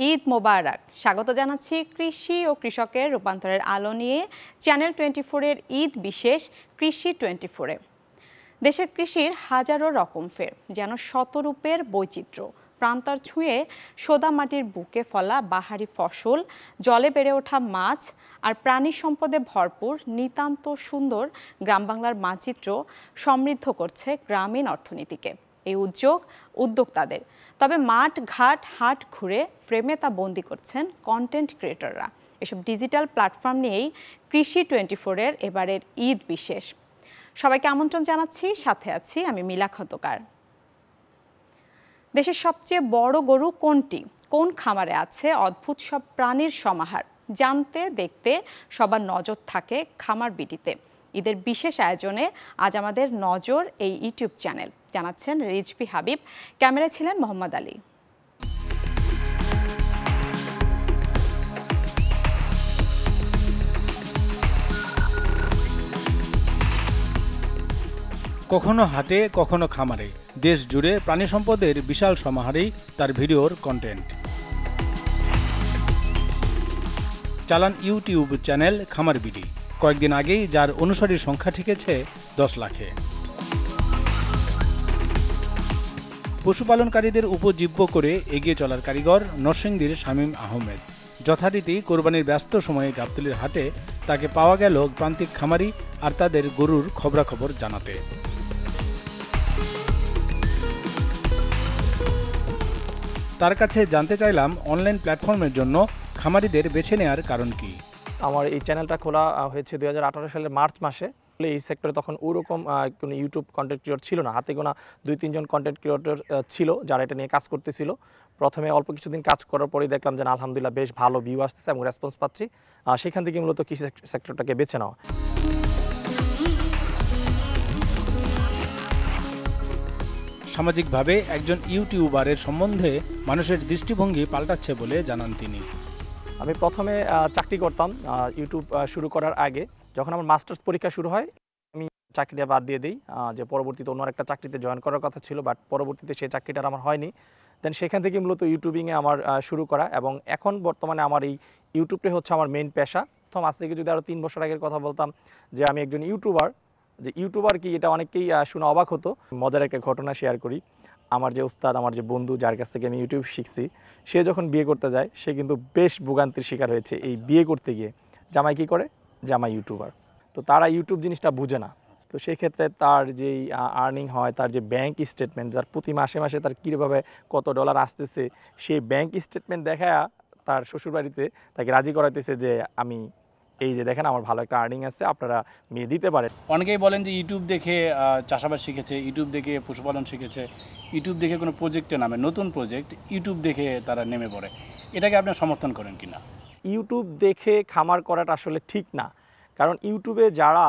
ঈদ মোবারক। স্বাগত জানাচ্ছি কৃষি ও কৃষকের রূপান্তরের আলো নিয়ে চ্যানেল 24-এর ঈদ বিশেষ কৃষি 24-এ। দেশের কৃষির হাজারো রকম ফের, যেন শতরূপের বৈচিত্র্য। প্রান্তর ছুঁয়ে সোদা মাটির বুকে ফলা বাহারি ফসল, জলে বেড়ে ওঠা মাছ আর প্রাণী সম্পদে ভরপুর নিতান্ত সুন্দর গ্রাম বাংলার মানচিত্র সমৃদ্ধ করছে গ্রামীণ অর্থনীতিকে। এই উদ্যোক্তাদের, তবে মাঠ ঘাট হাট ঘুরে ফ্রেমে তা বন্দি করছেন কন্টেন্ট ক্রিয়েটররা। এসব ডিজিটাল প্ল্যাটফর্ম নিয়েই কৃষি 24-এর এবারের ঈদ বিশেষ। সবাইকে আমন্ত্রণ জানাচ্ছি, সাথে আছি আমি মিলা খন্দকার। দেশের সবচেয়ে বড় গরু কোনটি, কোন খামারে আছে অদ্ভুত সব প্রাণীর সমাহার, জানতে দেখতে সবার নজর থাকে খামার বিডিতে। ঈদের বিশেষ আয়োজনে আজ আমাদের নজর এই ইউটিউব চ্যানেল, জানাচ্ছেন রিজভী হাবিব। ক্যামেরায় ছিলেন মোহাম্মদ আলী। কখনো হাটে, কখনো খামারে, দেশ জুড়ে প্রাণী সম্পদের বিশাল সমাহারেই তার ভিডিওর কন্টেন্ট। চালান ইউটিউব চ্যানেল খামার বিডি। কয়েকদিন আগেই যার অনুসারীর সংখ্যা ঠেকেছে 10 লাখে। পশুপালনকারীদের উপজীব্য করে এগিয়ে চলার কারিগর নরসিংদীর শামীম আহমেদ। যথারীতি কোরবানির ব্যস্ত সময়ে গাবতলীর হাটে তাকে পাওয়া গেল প্রান্তিক খামারি আর তাদের গরুর খবরাখবর জানাতে। তার কাছে জানতে চাইলাম অনলাইন প্ল্যাটফর্মের জন্য খামারিদের বেছে নেওয়ার কারণ কি। আমার এই চ্যানেলটা খোলা হয়েছে 2018 সালের মার্চ মাসে। এই সেক্টরে তখন ওরকম কোনো ইউটিউব কন্টেন্ট ক্রিয়েটর ছিল না, হাতে গোনা 2-3 জন কন্টেন্ট ক্রিয়েটর ছিল যারা এটা নিয়ে কাজ করতেছিল। প্রথমে অল্প কিছুদিন কাজ করার পরেই দেখলাম যে আলহামদুলিল্লাহ বেশ ভালো ভিউ আসতেছে এবং রেসপন্স পাচ্ছি। সেখান থেকে মূলত কৃষি সেক্টরটাকে বেছে নেওয়া। সামাজিকভাবে একজন ইউটিউবারের সম্বন্ধে মানুষের দৃষ্টিভঙ্গি পাল্টাচ্ছে বলে জানান তিনি। আমি প্রথমে চাকরি করতাম ইউটিউব শুরু করার আগে। যখন আমার মাস্টার্স পরীক্ষা শুরু হয় আমি চাকরিটা বাদ দিয়ে দিই, যে পরবর্তীতে অন্য একটা চাকরিতে জয়েন করার কথা ছিল, বাট পরবর্তীতে সেই চাকরিটা আমার হয়নি। দেন সেখান থেকে মূলত ইউটিউবিংয়ে আমার শুরু করা, এবং এখন বর্তমানে আমার এই ইউটিউবটাই হচ্ছে আমার মেইন পেশা। প্রথম আজ থেকে যদি আরও 3 বছর আগের কথা বলতাম যে আমি একজন ইউটিউবার, যে ইউটিউবার কি এটা অনেকেই শুনে অবাক হতো। মজার একটা ঘটনা শেয়ার করি। আমার যে উস্তাদ, আমার যে বন্ধু, যার কাছ থেকে আমি ইউটিউব শিখছি, সে যখন বিয়ে করতে যায় সে কিন্তু বেশ ভোগান্তির শিকার হয়েছে এই বিয়ে করতে গিয়ে। জামাই কী করে? জামাই ইউটিউবার। তো তারা ইউটিউব জিনিসটা বুঝে না। তো সেই ক্ষেত্রে তার যেই আর্নিং হয়, তার যে ব্যাংক স্টেটমেন্ট, যার প্রতি মাসে মাসে তার কীভাবে কত ডলার আসতেছে, সেই ব্যাংক স্টেটমেন্ট দেখায় তার শ্বশুরবাড়িতে তাকে রাজি করাইতেছে যে আমি এই যে দেখেন আমার ভালো একটা আর্নিং আছে, আপনারা মেয়ে দিতে পারেন। অনেকেই বলেন যে ইউটিউব দেখে চাষাবাদ শিখেছে, ইউটিউব দেখে পশুপালন শিখেছে, ইউটিউব দেখে কোনো প্রজেক্টে নামে, নতুন প্রজেক্ট ইউটিউব দেখে তারা নেমে পড়ে। এটাকে আপনি সমর্থন করেন কিনা? ইউটিউব দেখে খামার করাটা আসলে ঠিক না। কারণ ইউটিউবে যারা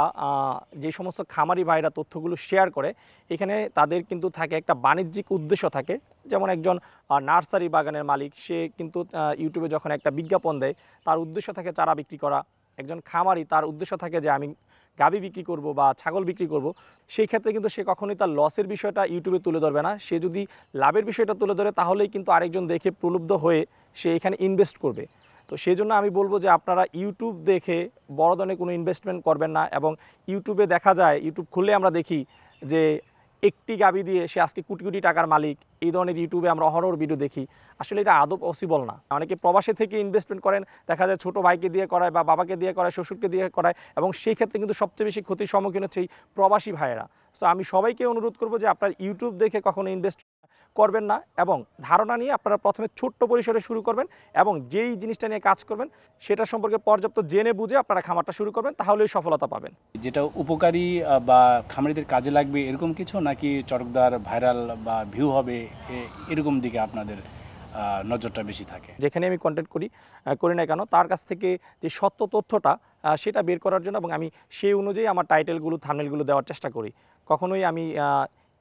যে সমস্ত খামারি ভাইরা তথ্যগুলো শেয়ার করে, এখানে তাদের কিন্তু থাকে একটা বাণিজ্যিক উদ্দেশ্য থাকে। যেমন একজন নার্সারি বাগানের মালিক, সে কিন্তু ইউটিউবে যখন একটা বিজ্ঞাপন দেয় তার উদ্দেশ্য থাকে চারা বিক্রি করা। একজন খামারি তার উদ্দেশ্য থাকে যে আমি গাভী বিক্রি করব বা ছাগল বিক্রি করব। সেই ক্ষেত্রে কিন্তু সে কখনোই তার লসের বিষয়টা ইউটিউবে তুলে ধরবে না। সে যদি লাভের বিষয়টা তুলে ধরে তাহলেই কিন্তু আরেকজন দেখে প্রলুব্ধ হয়ে সে এখানে ইনভেস্ট করবে। তো সেই জন্য আমি বলবো যে আপনারা ইউটিউব দেখে বড় ধরনের কোনো ইনভেস্টমেন্ট করবেন না। এবং ইউটিউবে দেখা যায়, ইউটিউব খুললে আমরা দেখি যে একটি গাভী দিয়ে সে আজকে কোটি কোটি টাকার মালিক। এই ধরনের ইউটিউবে আমরা অহরহ ভিডিও দেখি। আসলে এটা আদৌ পসিবল না। অনেকে প্রবাসে থেকে ইনভেস্টমেন্ট করেন, দেখা যায় ছোটো ভাইকে দিয়ে করায় বা বাবাকে দিয়ে করায়, শ্বশুরকে দিয়ে করায়, এবং সেই ক্ষেত্রে কিন্তু সবচেয়ে বেশি ক্ষতির সম্মুখীন হচ্ছে এই প্রবাসী ভাইয়েরা। সো আমি সবাইকে অনুরোধ করবো যে আপনার ইউটিউব দেখে কখনো ইনভেস্ট করবেন না, এবং ধারণা নিয়ে আপনারা প্রথমে ছোট্ট পরিসরে শুরু করবেন, এবং যেই জিনিসটা নিয়ে কাজ করবেন সেটা সম্পর্কে পর্যাপ্ত জেনে বুঝে আপনারা খামারটা শুরু করবেন, তাহলেই সফলতা পাবেন। যেটা উপকারী বা খামারিদের কাজে লাগবে এরকম কিছু, নাকি চটকদার ভাইরাল বা ভিউ হবে এরকম দিকে আপনাদের নজরটা বেশি থাকে? যেখানে আমি কন্টেন্ট করি না কেন, তার কাছ থেকে যে সত্য তথ্যটা সেটা বের করার জন্য, এবং আমি সেই অনুযায়ী আমার টাইটেলগুলো, থাম্বনেলগুলো দেওয়ার চেষ্টা করি। কখনোই আমি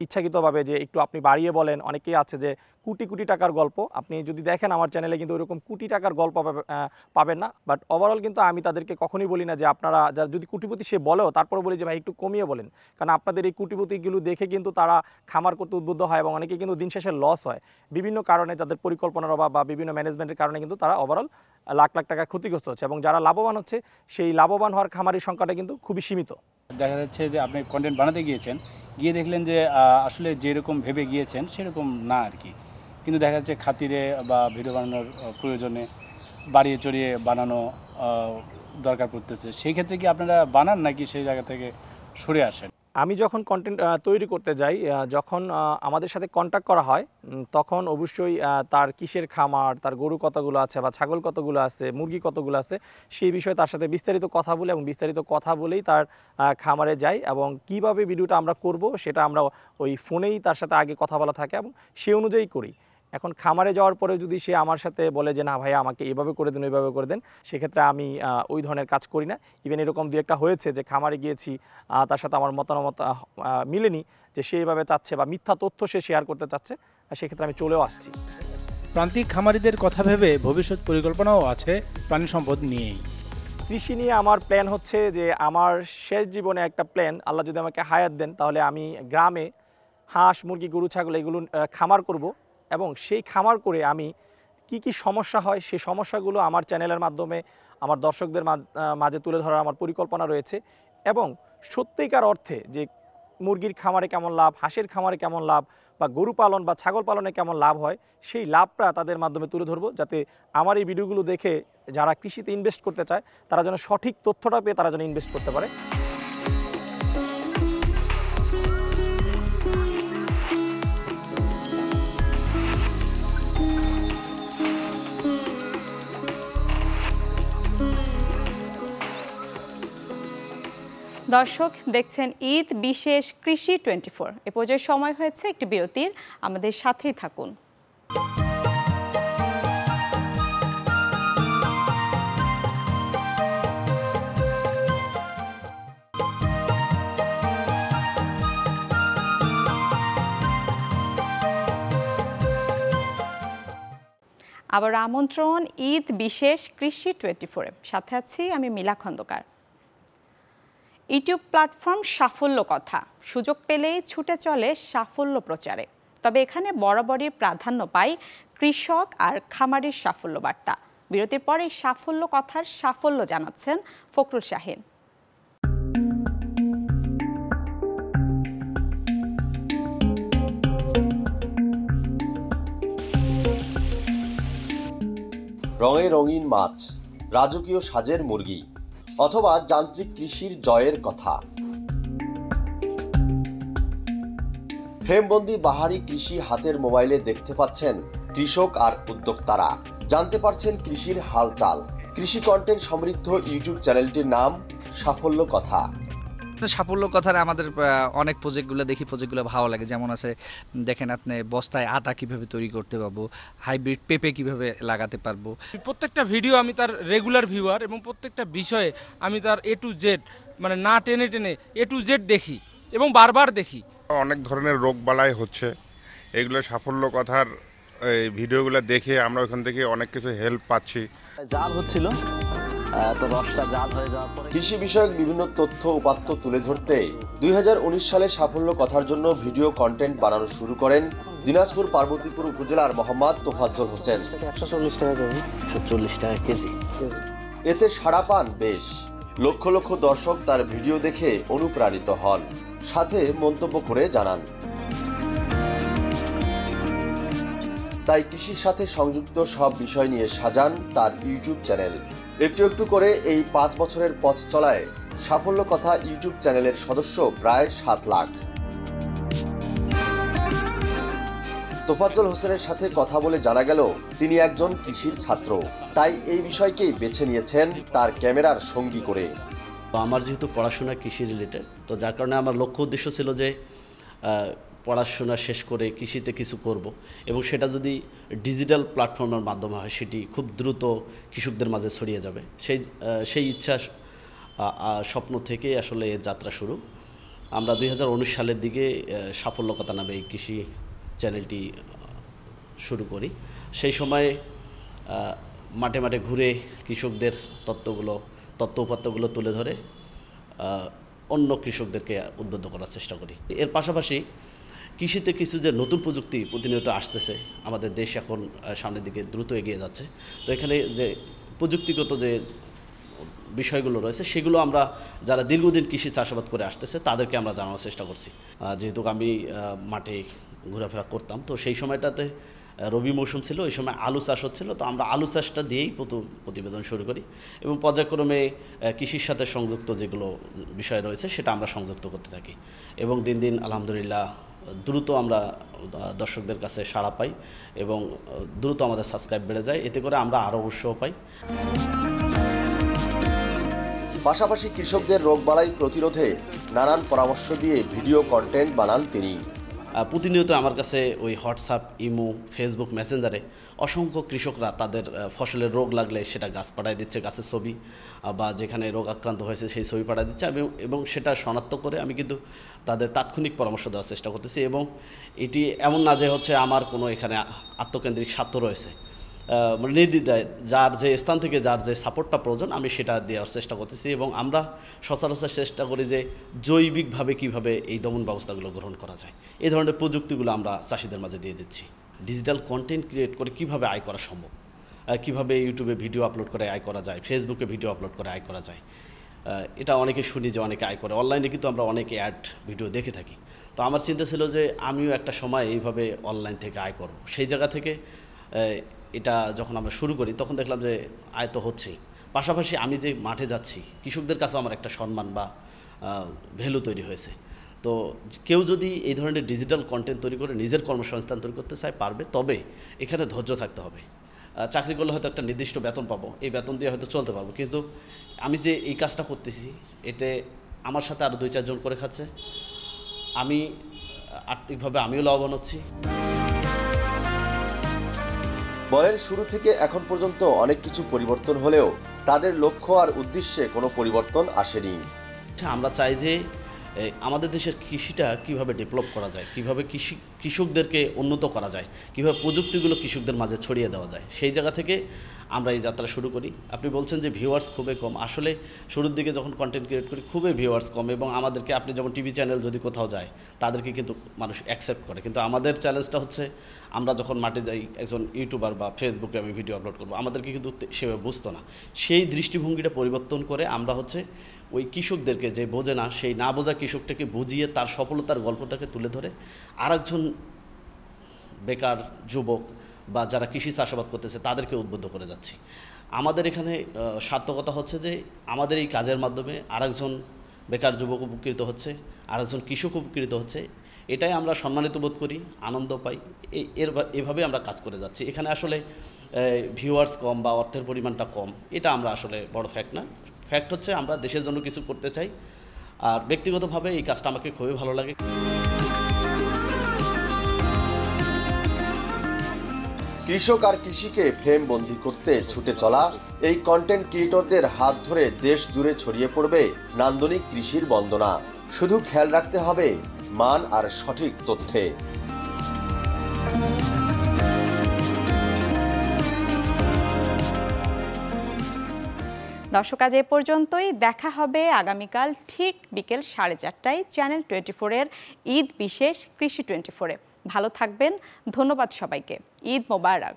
ইচ্ছাকৃতভাবে যে একটু আপনি বাড়িয়ে বলেন, অনেকেই আছে যে কোটি কোটি টাকার গল্প, আপনি যদি দেখেন আমার চ্যানেলে কিন্তু ওইরকম কোটি টাকার গল্প পাবেন না। বাট ওভারঅল কিন্তু আমি তাদেরকে কখনোই বলি না যে আপনারা যা যদি কোটিপতি সে বলেও তারপরে বলি যে ভাই একটু কমিয়ে বলেন, কারণ আপনাদের এই কোটিপতিগুলো দেখে কিন্তু তারা খামার করতে উদ্বুদ্ধ হয় এবং অনেকে কিন্তু দিন শেষে লস হয় বিভিন্ন কারণে, তাদের পরিকল্পনার অভাব বা বিভিন্ন ম্যানেজমেন্টের কারণে কিন্তু তারা ওভারঅল লাখ লাখ টাকা ক্ষতিগ্রস্ত হচ্ছে, এবং যারা লাভবান হচ্ছে সেই লাভবান হওয়ার খামারের সংখ্যাটা কিন্তু খুবই সীমিত। দেখা যাচ্ছে যে আপনি কন্টেন্ট বানাতে গিয়েছেন, গিয়ে দেখলেন যে আসলে যেরকম ভেবে গিয়েছেন সেরকম না আর কি, কিন্তু দেখা যাচ্ছে খাতিরে বা ভিডিও বানানোর প্রয়োজনে বাড়িয়ে চড়িয়ে বানানো দরকার পড়তেছে, সেই ক্ষেত্রে কি আপনারা বানান নাকি সেই জায়গা থেকে সরে আসেন? আমি যখন কন্টেন্ট তৈরি করতে যাই, যখন আমাদের সাথে কন্ট্যাক্ট করা হয়, তখন অবশ্যই তার কিসের খামার, তার গরু কতগুলো আছে বা ছাগল কতগুলো আছে, মুরগি কতগুলো আছে, সেই বিষয়ে তার সাথে বিস্তারিত কথা বলে এবং বিস্তারিত কথা বলেই তার খামারে যাই, এবং কিভাবে ভিডিওটা আমরা করব সেটা আমরা ওই ফোনেই তার সাথে আগে কথা বলা থাকে এবং সেই অনুযায়ী করি। এখন খামারে যাওয়ার পরে যদি সে আমার সাথে বলে যে না ভাইয়া আমাকে এভাবে করে দেন ওইভাবে করে দেন, সেক্ষেত্রে আমি ওই ধরনের কাজ করি না। ইভেন এরকম দু একটা হয়েছে যে খামারে গিয়েছি, তার সাথে আমার মতামত মিলেনি, যে সে এইভাবে চাচ্ছে বা মিথ্যা তথ্য সে শেয়ার করতে চাচ্ছে, সেক্ষেত্রে আমি চলেও আসছি। প্রান্তিক খামারিদের কথা ভেবে ভবিষ্যৎ পরিকল্পনাও আছে প্রাণী সম্পদ নিয়েই। কৃষি নিয়ে আমার প্ল্যান হচ্ছে যে আমার শেষ জীবনে একটা প্ল্যান, আল্লাহ যদি আমাকে হায়াত দেন তাহলে আমি গ্রামে হাঁস, মুরগি, গরু, ছাগল এগুলো খামার করব, এবং সেই খামার করে আমি কি সমস্যা হয় সেই সমস্যাগুলো আমার চ্যানেলের মাধ্যমে আমার দর্শকদের মাঝে তুলে ধরার আমার পরিকল্পনা রয়েছে, এবং সত্যিকার অর্থে যে মুরগির খামারে কেমন লাভ, হাঁসের খামারে কেমন লাভ, বা গরু পালন বা ছাগল পালনে কেমন লাভ হয় সেই লাভটা তাদের মাধ্যমে তুলে ধরবো, যাতে আমার এই ভিডিওগুলো দেখে যারা কৃষিতে ইনভেস্ট করতে চায় তারা যেন সঠিক তথ্যটা পেয়ে তারা যেন ইনভেস্ট করতে পারে। দর্শক দেখছেন ঈদ বিশেষ কৃষি 24। এ পর্যায়ে সময় হয়েছে একটি বিরতির, আমাদের সাথেই থাকুন। আবার আমন্ত্রণ ঈদ বিশেষ কৃষি 24-এ, সাথে আছি আমি মিলা খন্দকার। ইউটিউব প্ল্যাটফর্ম সাফল্য কথা, সুযোগ পেলেই ছুটে চলে সাফল্য প্রচারে। তবে এখানে বরাবরই প্রাধান্য পায় কৃষক আর খামারির সাফল্য বার্তা। বিরতির পরে সাফল্য কথার সাফল্য জানাচ্ছেন ফখরুল শাহিন। রঙে রঙিন মাছ, রাজকীয় সাজের মুরগি, অথবা যান্ত্রিক কৃষির জয়ের কথা। ফ্রেমবন্দি বাহারি কৃষি হাতের মোবাইলে দেখতে পাচ্ছেন কৃষক আর উদ্যোক্তারা, জানতে পারছেন কৃষির হালচাল। কৃষি কন্টেন্ট সমৃদ্ধ ইউটিউব চ্যানেলটির নাম সাফল্য কথা। সাফল্য কথার আমাদের অনেক প্রজেক্টগুলো দেখি, প্রজেক্টগুলো ভালো লাগে। যেমন আছে দেখেন আপনি বস্তায় আটা কিভাবে তৈরি করতে পারবো, হাইব্রিড পেঁপে কিভাবে লাগাতে পারবো। প্রত্যেকটা ভিডিও আমি তার রেগুলার ভিউয়ার, এবং প্রত্যেকটা বিষয়ে আমি তার A to Z মানে না টেনে টেনে A to Z দেখি এবং বারবার দেখি। অনেক ধরনের রোগবালাই হচ্ছে, এগুলো সাফল্য কথার এই ভিডিওগুলো দেখে আমরা ওখান থেকে অনেক কিছু হেল্প পাচ্ছি। জাল হচ্ছিল তো রসটা জাল হয়ে যাওয়ার পরে কৃষি বিষয়ক বিভিন্ন তথ্য উপাত্ত তুলে ধরতে 2019 সালে সাফল্য কথার জন্য ভিডিও কন্টেন্ট বানানো শুরু করেন দিনাজপুর পার্বতীপুর উপজেলার মোহাম্মদ তোফাজ্জল হোসেন। 140 টাকা কেজি, 140 টাকা কেজি। এতে সাড়া পান বেশ, লক্ষ লক্ষ দর্শক তার ভিডিও দেখে অনুপ্রাণিত হন, সাথে মন্তব্য করে জানান। তাই কৃষির সাথে সংযুক্ত সব বিষয় নিয়ে সাজান তার ইউটিউব চ্যানেল। একটু একটু করে এই 5 বছরের পথ চলায় সাফল্য কথা ইউটিউব চ্যানেলের সদস্য প্রায় 7 লাখ। তোফাজ্জল হোসেনের সাথে কথা বলে জানা গেল তিনি একজন কৃষির ছাত্র, তাই এই বিষয়কেই বেছে নিয়েছেন তার ক্যামেরার সঙ্গী করে। আমার যেহেতু পড়াশোনা কৃষি রিলেটেড, তো যার কারণে আমার লক্ষ্য উদ্দেশ্য ছিল যে পড়াশোনা শেষ করে কৃষিতে কিছু করব, এবং সেটা যদি ডিজিটাল প্ল্যাটফর্মের মাধ্যমে হয় সেটি খুব দ্রুত কৃষকদের মাঝে ছড়িয়ে যাবে। সেই ইচ্ছা স্বপ্ন থেকে আসলে এর যাত্রা শুরু। আমরা 2019 সালের দিকে সাফল্য কথা নামে এই কৃষি চ্যানেলটি শুরু করি। সেই সময় মাঠে মাঠে ঘুরে কৃষকদের তথ্য উপাত্তগুলো তুলে ধরে অন্য কৃষকদেরকে উদ্বুদ্ধ করার চেষ্টা করি। এর পাশাপাশি কৃষিতে কিছু যে নতুন প্রযুক্তি প্রতিনিয়ত আসতেছে, আমাদের দেশ এখন সামনের দিকে দ্রুত এগিয়ে যাচ্ছে। তো এখানে যে প্রযুক্তিগত যে বিষয়গুলো রয়েছে সেগুলো আমরা যারা দীর্ঘদিন কৃষি চাষাবাদ করে আসতেছে তাদেরকে আমরা জানানোর চেষ্টা করছি। যেহেতু আমি মাঠে ঘোরাফেরা করতাম, তো সেই সময়টাতে রবি মৌসুম ছিল, ওই সময় আলু চাষ হচ্ছিল। তো আমরা আলু চাষটা দিয়েই প্রতিবেদন শুরু করি এবং পর্যায়ক্রমে কৃষির সাথে সংযুক্ত যেগুলো বিষয় রয়েছে সেটা আমরা সংযুক্ত করতে থাকি এবং দিন দিন আলহামদুলিল্লাহ দ্রুত আমরা দর্শকদের কাছে সাড়া পাই এবং দ্রুত আমাদের সাবস্ক্রাইব বেড়ে যায়। এতে করে আমরা আরও উৎসাহ পাই। পাশাপাশি কৃষকদের রোগবালাই প্রতিরোধে নানান পরামর্শ দিয়ে ভিডিও কন্টেন্ট বানান তিনি। প্রতিনিয়ত আমার কাছে ওই হোয়াটসঅ্যাপ, ইমো, ফেসবুক মেসেঞ্জারে অসংখ্য কৃষকরা তাদের ফসলের রোগ লাগলে সেটা গাছ পাঠায় দিচ্ছে, গাছের ছবি বা যেখানে রোগ আক্রান্ত হয়েছে সেই ছবি পাঠায় দিচ্ছে এবং সেটা শনাক্ত করে আমি কিন্তু তাদের তাৎক্ষণিক পরামর্শ দেওয়ার চেষ্টা করতেছি। এবং এটি এমন না যে হচ্ছে আমার কোনো এখানে আত্মকেন্দ্রিক স্বার্থ রয়েছে, মানে নির্দ্বিধায় যার যে স্থান থেকে যার যে সাপোর্টটা প্রয়োজন আমি সেটা দেওয়ার চেষ্টা করতেছি। এবং আমরা সচরাচর চেষ্টা করি যে জৈবিকভাবে কিভাবে এই দমন ব্যবস্থাগুলো গ্রহণ করা যায়, এই ধরনের প্রযুক্তিগুলো আমরা চাষিদের মাঝে দিয়ে দিচ্ছি। ডিজিটাল কন্টেন্ট ক্রিয়েট করে কিভাবে আয় করা সম্ভব, কিভাবে ইউটিউবে ভিডিও আপলোড করে আয় করা যায়, ফেসবুকে ভিডিও আপলোড করে আয় করা যায়, এটা অনেকে শুনি যে অনেকে আয় করে। অনলাইনে কিন্তু আমরা অনেকে অ্যাড ভিডিও দেখে থাকি। তো আমার চিন্তা ছিল যে আমিও একটা সময় এইভাবে অনলাইন থেকে আয় করব। সেই জায়গা থেকে এটা যখন আমরা শুরু করি তখন দেখলাম যে আয় তো হচ্ছেই, পাশাপাশি আমি যে মাঠে যাচ্ছি কৃষকদের কাছেও আমার একটা সম্মান বা ভ্যালু তৈরি হয়েছে। তো কেউ যদি এই ধরনের ডিজিটাল কন্টেন্ট তৈরি করে নিজের কর্মসংস্থান তৈরি করতে চায় পারবে, তবে এখানে ধৈর্য থাকতে হবে। চাকরি করলে হয়তো একটা নির্দিষ্ট বেতন পাবো, এই বেতন দিয়ে হয়তো চলতে পারবো, কিন্তু আমি যে এই কাজটা করতেছি এতে আমার সাথে আরও 2-4 জন করে খাচ্ছে, আমি আর্থিকভাবে আমিও লাভবান হচ্ছি। বলেন শুরু থেকে এখন পর্যন্ত অনেক কিছু পরিবর্তন হলেও তাদের লক্ষ্য আর উদ্দেশ্যে কোনো পরিবর্তন আসেনি। আমরা চাই যে আমাদের দেশের কৃষিটা কিভাবে ডেভেলপ করা যায়, কিভাবে কৃষকদেরকে উন্নত করা যায়, কিভাবে প্রযুক্তিগুলো কৃষকদের মাঝে ছড়িয়ে দেওয়া যায়, সেই জায়গা থেকে আমরা এই যাত্রা শুরু করি। আপনি বলছেন যে ভিউয়ার্স খুবই কম, আসলে শুরুর দিকে যখন কন্টেন্ট ক্রিয়েট করি খুবই ভিউয়ার্স কম এবং আমাদেরকে আপনি যেমন টিভি চ্যানেল যদি কোথাও যায় তাদেরকে কিন্তু মানুষ অ্যাকসেপ্ট করে, কিন্তু আমাদের চ্যালেঞ্জটা হচ্ছে আমরা যখন মাঠে যাই একজন ইউটিউবার বা ফেসবুকে আমি ভিডিও আপলোড করবো, আমাদেরকে কিন্তু সেভাবে বুঝতো না। সেই দৃষ্টিভঙ্গিটা পরিবর্তন করে আমরা হচ্ছে ওই কৃষকদেরকে যে বোঝে না সেই না বোঝা কৃষকটাকে বুঝিয়ে তার সফলতার গল্পটাকে তুলে ধরে আরেকজন বেকার যুবক বা যারা কৃষি চাষাবাদ করতেছে তাদেরকে উদ্বুদ্ধ করে যাচ্ছি। আমাদের এখানে সার্থকতা হচ্ছে যে আমাদের এই কাজের মাধ্যমে আরেকজন বেকার যুবক উপকৃত হচ্ছে, আরেকজন কৃষক উপকৃত হচ্ছে, এটাই আমরা সম্মানিত বোধ করি, আনন্দ পাই। এভাবে আমরা কাজ করে যাচ্ছি। এখানে আসলে ভিউয়ার্স কম বা অর্থের পরিমাণটা কম এটা আমরা আসলে বড় ফ্যাক্ট না। ফ্যাক্ট হচ্ছে আমরা দেশের জন্য কিছু করতে চাই, আর ব্যক্তিগতভাবে এই কাজটা আমাকে খুবই ভালো লাগে। কৃষক আর কৃষিকে ফ্রেম বন্দী করতে ছুটে চলা এই কন্টেন্ট ক্রিয়েটরদের হাত ধরে দেশ জুড়ে ছড়িয়ে পড়বে নান্দনিক কৃষির বন্দনা। শুধু খেয়াল রাখতে হবে মান আর সঠিক তথ্যে। দর্শক আজ এ পর্যন্তই। দেখা হবে আগামীকাল ঠিক বিকেল 4:30টায় চ্যানেল 24-এর ঈদ বিশেষ কৃষি 24-এ। ভালো থাকবেন। ধন্যবাদ সবাইকে। ঈদ মোবারক।